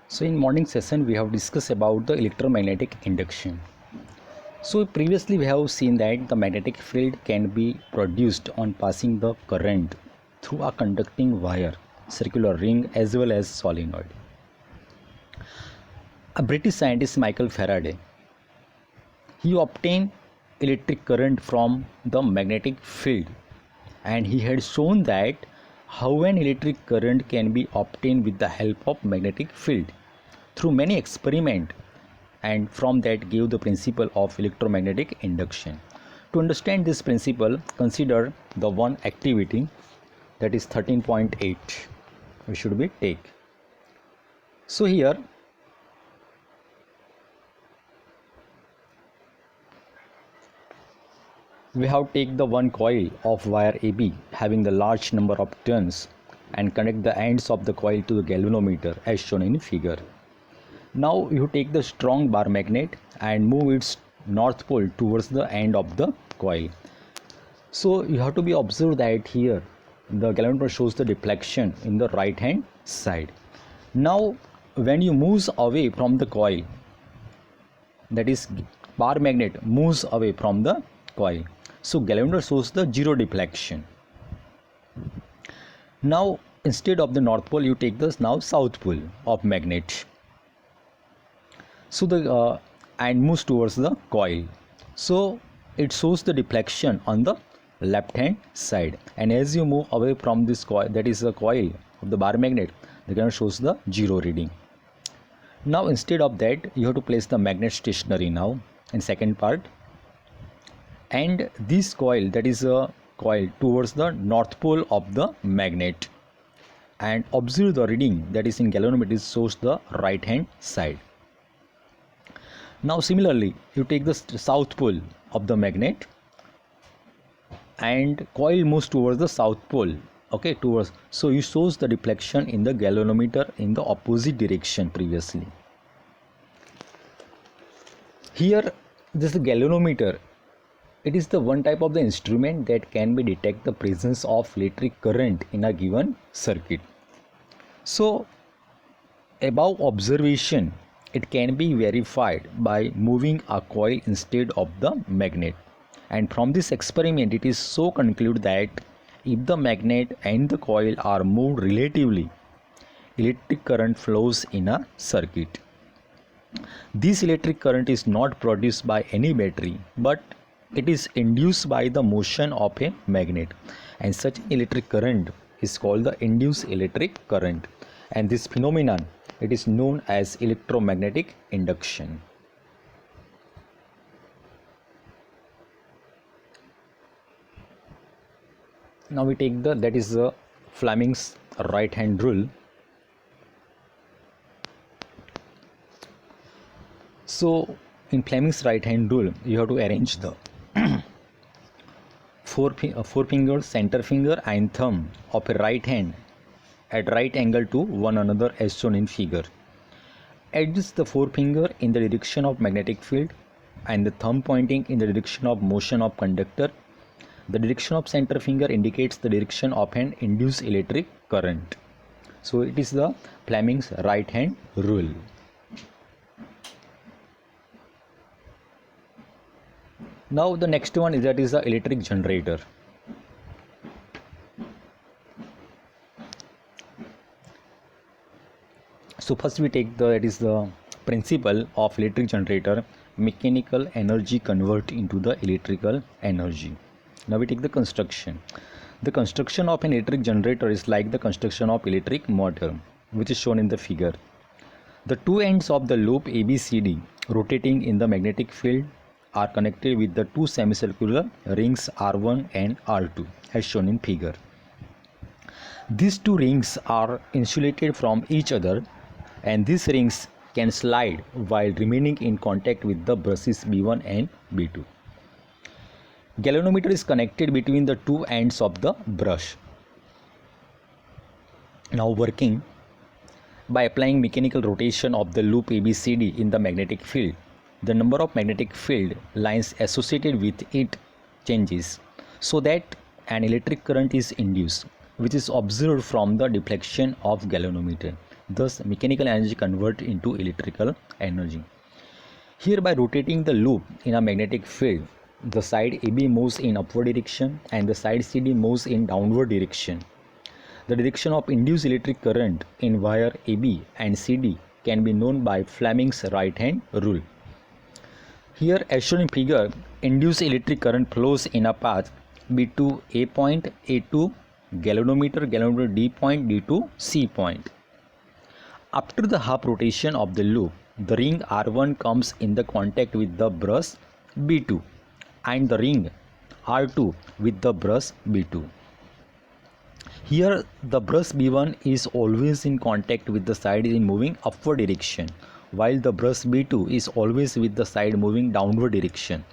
So in morning session we have discussed about the electromagnetic induction. So previously we have seen that the magnetic field can be produced on passing the current through a conducting wire, circular ring as well as solenoid. A British scientist Michael Faraday, he obtained electric current from the magnetic field, and he had shown that how an electric current can be obtained with the help of magnetic field through many experiments, and from that gave the principle of electromagnetic induction. To understand this principle, consider the one activity, that is 13.8 we should be take. So here we have take the one coil of wire AB having the large number of turns and connect the ends of the coil to the galvanometer as shown in figure. Now you take the strong bar magnet and move its north pole towards the end of the coil. So you have to be observed that here the galvanometer shows the deflection in the right hand side. Now when you moves away from the coil, that is bar magnet moves away from the coil, so galvanometer shows the zero deflection. Now instead of the north pole you take the now south pole of magnet, so the and moves towards the coil, so it shows the deflection on the left hand side, and as you move away from this coil, that is the coil of the bar magnet, the galvanometer shows the zero reading. Now instead of that you have to place the magnet stationary now in second part, and this coil, that is a coil towards the north pole of the magnet, and observe the reading, that is in galvanometer it shows the right hand side. Now similarly you take the south pole of the magnet and coil moves towards the south pole, okay, towards, so it shows the deflection in the galvanometer in the opposite direction previously. Here this galvanometer, it is the one type of the instrument that can be detect the presence of electric current in a given circuit. So above observation, it can be verified by moving a coil instead of the magnet, and from this experiment it is so concluded that if the magnet and the coil are moved relatively, electric current flows in a circuit. This electric current is not produced by any battery, but it is induced by the motion of a magnet, and such electric current is called the induced electric current, and this phenomenon, it is known as electromagnetic induction. Now we take the, that is the Fleming's right hand rule. So in Fleming's right hand rule you have to arrange the four fingers, center finger and thumb of a right hand at right angle to one another as shown in figure. Adjust the forefinger in the direction of magnetic field and the thumb pointing in the direction of motion of conductor. The direction of center finger indicates the direction of an induced electric current. So it is the Fleming's right hand rule. Now the next one is, that is the electric generator. So first we take the, that is the principle of electric generator, mechanical energy convert into the electrical energy. Now we take the construction. The construction of an electric generator is like the construction of electric motor, which is shown in the figure. The two ends of the loop ABCD rotating in the magnetic field are connected with the two semicircular rings R1 and R2 as shown in figure. These two rings are insulated from each other, and these rings can slide while remaining in contact with the brushes B1 and B2. Galvanometer is connected between the two ends of the brush. Now working by applying mechanical rotation of the loop ABCD in the magnetic field, the number of magnetic field lines associated with it changes, so that an electric current is induced, which is observed from the deflection of galvanometer. Thus, mechanical energy converted into electrical energy. Here, by rotating the loop in a magnetic field, the side AB moves in upward direction and the side CD moves in downward direction. The direction of induced electric current in wire AB and CD can be known by Fleming's right-hand rule. Here, as shown in figure, induced electric current flows in a path B to A point, A to galvanometer D point, D to C point. After the half rotation of the loop, the ring R1 comes in the contact with the brush B2 and the ring R2 with the brush B2. Here the brush B1 is always in contact with the side in moving upward direction, while the brush B2 is always with the side moving downward direction,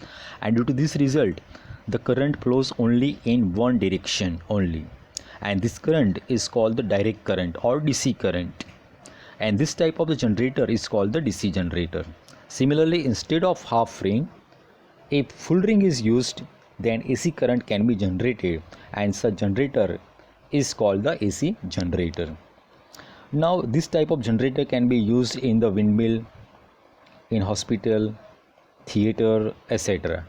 and due to this result the current flows only in one direction only, and this current is called the direct current or DC current, and this type of the generator is called the DC generator. Similarly, instead of half ring, a full ring is used, then AC current can be generated, and such generator is called the AC generator. Now this type of generator can be used in the windmill, in hospital, theater, etc.